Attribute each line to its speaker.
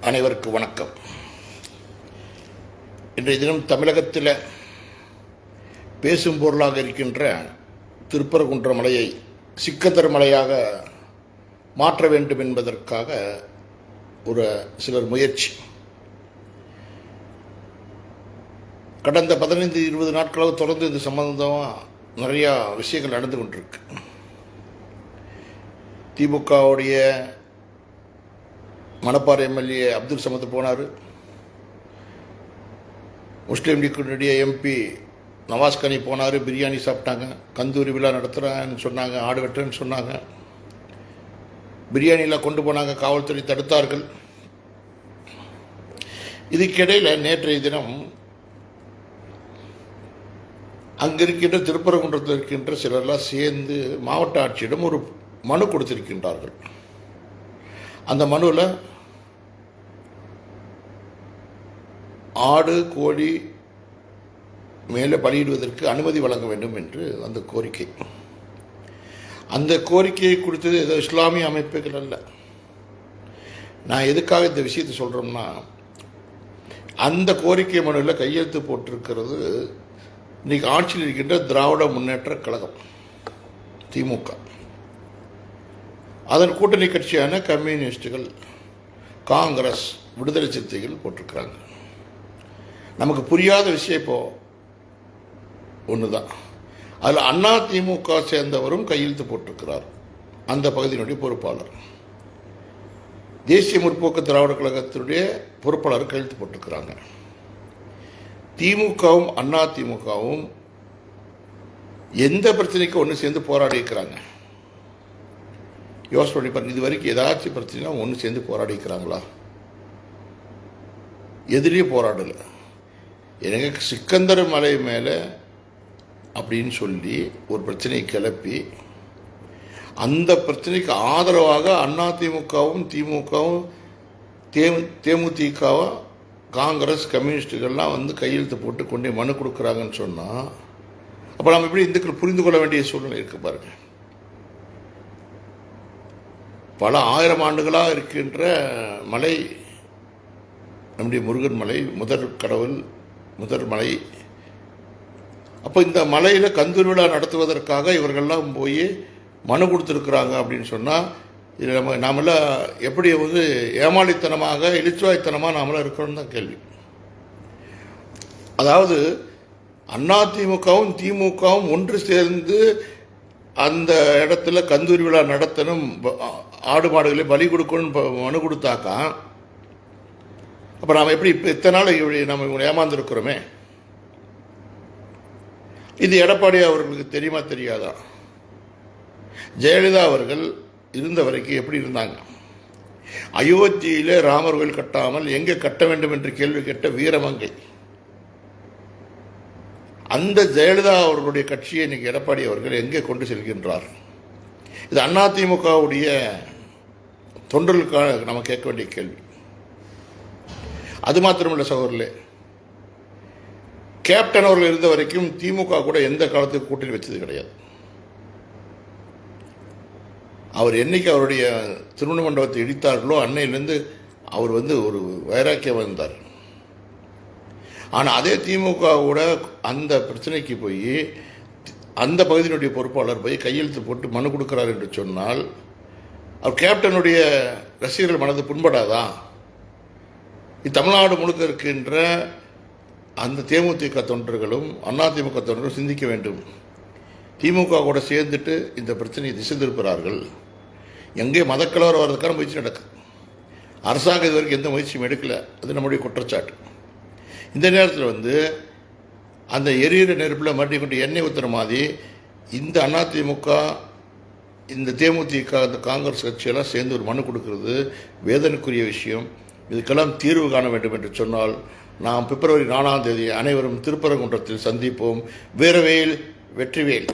Speaker 1: அனைவருக்கும் வணக்கம். இன்றைய தினம் தமிழகத்தில் பேசும் பொருளாக இருக்கின்ற திருப்பரங்குன்ற மலையை சிக்கந்தர் மலையாக மாற்ற வேண்டும் என்பதற்காக ஒரு சிலர் முயற்சி. கடந்த 15-20 நாட்களாக தொடர்ந்து இது சம்பந்தமாக நிறையா விஷயங்கள் நடந்து கொண்டிருக்கு. திமுகவுடைய மணப்பாறை எம்எல்ஏ அப்துல் சமத் போனார். முஸ்லீம் லீக்கினுடைய எம்பி நவாஸ் கனி போனார். பிரியாணி சாப்பிட்டாங்க. கந்தூரி விழா நடத்துகிறேன்னு சொன்னாங்க. ஆடு வெட்டுறேன்னு சொன்னாங்க. பிரியாணியில் கொண்டு போனாங்க. காவல்துறை தடுத்தார்கள். இதுக்கிடையில் நேற்றைய தினம் அங்கே இருக்கின்ற திருப்பரங்குன்றத்தில் இருக்கின்ற சிலர்லாம் சேர்ந்து மாவட்ட ஆட்சியிடம் ஒரு மனு கொடுத்திருக்கின்றார்கள். அந்த மனுவில் ஆடு கோழி மேலே பலியிடுவதற்கு அனுமதி வழங்க வேண்டும் என்று அந்த கோரிக்கை. அந்த கோரிக்கையை கொடுத்தது ஏதோ இஸ்லாமிய அமைப்புகள் அல்ல. நான் எதுக்காக இந்த விஷயத்தை சொல்கிறோம்னா, அந்த கோரிக்கை மனுவில் கையெழுத்து போட்டிருக்கிறது இன்றைக்கி ஆட்சியில் இருக்கின்ற திராவிட முன்னேற்ற கழகம் திமுக, அதன் கூட்டணி கட்சியான கம்யூனிஸ்டுகள், காங்கிரஸ், விடுதலை சிறுத்தைகள் போட்டிருக்கிறாங்க. நமக்கு புரியாத விஷயம் இப்போ ஒன்று தான். அதில் அண்ணா திமுக சேர்ந்தவரும் கையெழுத்து போட்டிருக்கிறார். அந்த பகுதியினுடைய பொறுப்பாளர், தேசிய முற்போக்கு திராவிட கழகத்தினுடைய பொறுப்பாளர் கையெழுத்து போட்டிருக்கிறாங்க. திமுகவும் அண்ணா திமுகவும் எந்த பிரச்சனைக்கும் ஒன்று சேர்ந்து போராடி இருக்கிறாங்க? யோசனை பண்ணி பாருங்க. இது வரைக்கும் ஏதாச்சும் பிரச்சனைனா ஒன்று சேர்ந்து போராடி இருக்கிறாங்களா? எதிரியே போராடலை. எனக்கு சிக்கந்தர் மலை மேலே அப்படின்னு சொல்லி ஒரு பிரச்சனையை கிளப்பி அந்த பிரச்சனைக்கு ஆதரவாக அண்ணா திமுகவும் திமுகவும் தேமுதிகவும் காங்கிரஸ் கம்யூனிஸ்டுகள்லாம் வந்து கையெழுத்து போட்டு கொண்டே மனு கொடுக்குறாங்கன்னு சொன்னால் அப்போ நம்ம எப்படி இந்துக்கள் புரிந்து கொள்ள வேண்டிய சூழ்நிலை இருக்கு பாருங்க. பல ஆயிரம் ஆண்டுகளாக இருக்கின்ற மலை நம்முடைய முருகன் மலை, முதற் கடவுள், முதற் மலை. அப்போ இந்த மலையில் கந்தூர் விழா நடத்துவதற்காக இவர்கள்லாம் போய் மனு கொடுத்துருக்குறாங்க அப்படின்னு சொன்னால் இது நாமெல்லாம் எப்படி வந்து ஏமாளித்தனமாக இளிச்சுவாய்த்தனமாக நாமெல்லாம் இருக்கிறோன்னு தான் கேள்வி. அதாவது அதிமுகவும் திமுகவும் ஒன்று சேர்ந்து அந்த இடத்துல கந்தூரி விழா நடத்தணும், ஆடு மாடுகளை பலி கொடுக்கணும்னு மனு கொடுத்தாக்கா அப்போ நாம் எப்படி இப்போ இத்தனை நாள் இப்படி நம்ம ஏமாந்துருக்கிறோமே? இது எடப்பாடி அவர்களுக்கு தெரியுமா தெரியாதா? ஜெயலலிதா அவர்கள் இருந்த வரைக்கும் எப்படி இருந்தாங்க? அயோத்தியிலே ராமர் கோயில் கட்டாமல் எங்கே கட்ட வேண்டும் என்று கேள்வி கேட்ட வீரமங்கை. அந்த ஜெயலலிதா அவர்களுடைய கட்சியை இன்னைக்கு எடப்பாடி அவர்கள் எங்கே கொண்டு செல்கின்றார்? இது அதிமுகவுடைய தொண்டர்களுக்காக நம்ம கேட்க வேண்டிய கேள்வி. அது மாத்திரமில்லை சகோதரர்களே, கேப்டன் அவர்கள் இருந்த வரைக்கும் திமுக கூட எந்த காலத்துக்கு கூட்டணி வச்சது கிடையாது. அவர் என்னைக்கு அவருடைய திருமண மண்டபத்தை இடித்தார்களோ அன்னையிலேருந்து அவர் வந்து ஒரு வைராக்கியம் வந்தார். ஆனால் அதே திமுகவோட அந்த பிரச்சனைக்கு போய் அந்த பகுதியினுடைய பொறுப்பாளர் போய் கையெழுத்து போட்டு மனு கொடுக்குறார் என்று சொன்னால் அவர் கேப்டனுடைய ரசிகர்கள் மனது புண்படாதா? தமிழ்நாடு முழுக்க இருக்கின்ற அந்த தேமுதிக தொண்டர்களும் அதிமுக தொண்டர்களும் சிந்திக்க வேண்டும். திமுக கூட சேர்ந்துட்டு இந்த பிரச்சனையை திசை திருப்புகிறார்கள். எங்கே மதக்கலவரம் வர்றதுக்கான முயற்சி நடக்குது. அரசாங்கம் இது வரைக்கும் எந்த முயற்சியும் எடுக்கலை. அது நம்முடைய குற்றச்சாட்டு. இந்த நேரத்தில் வந்து அந்த எரியிற நெருப்பில் மறுபடியும் கொண்டு எண்ணெய் ஊற்றுற மாதிரி இந்த அதிமுக, இந்த தேமுதிக, இந்த காங்கிரஸ் கட்சியெல்லாம் சேர்ந்து ஒரு மனு கொடுக்கறது வேதனைக்குரிய விஷயம். இதுக்கெல்லாம் தீர்வு காண வேண்டும் என்று சொன்னால் நாம் பிப்ரவரி 4ஆம் தேதி அனைவரும் திருப்பரங்குன்றத்தில் சந்திப்போம். வீரவேல் வெற்றிவேல்.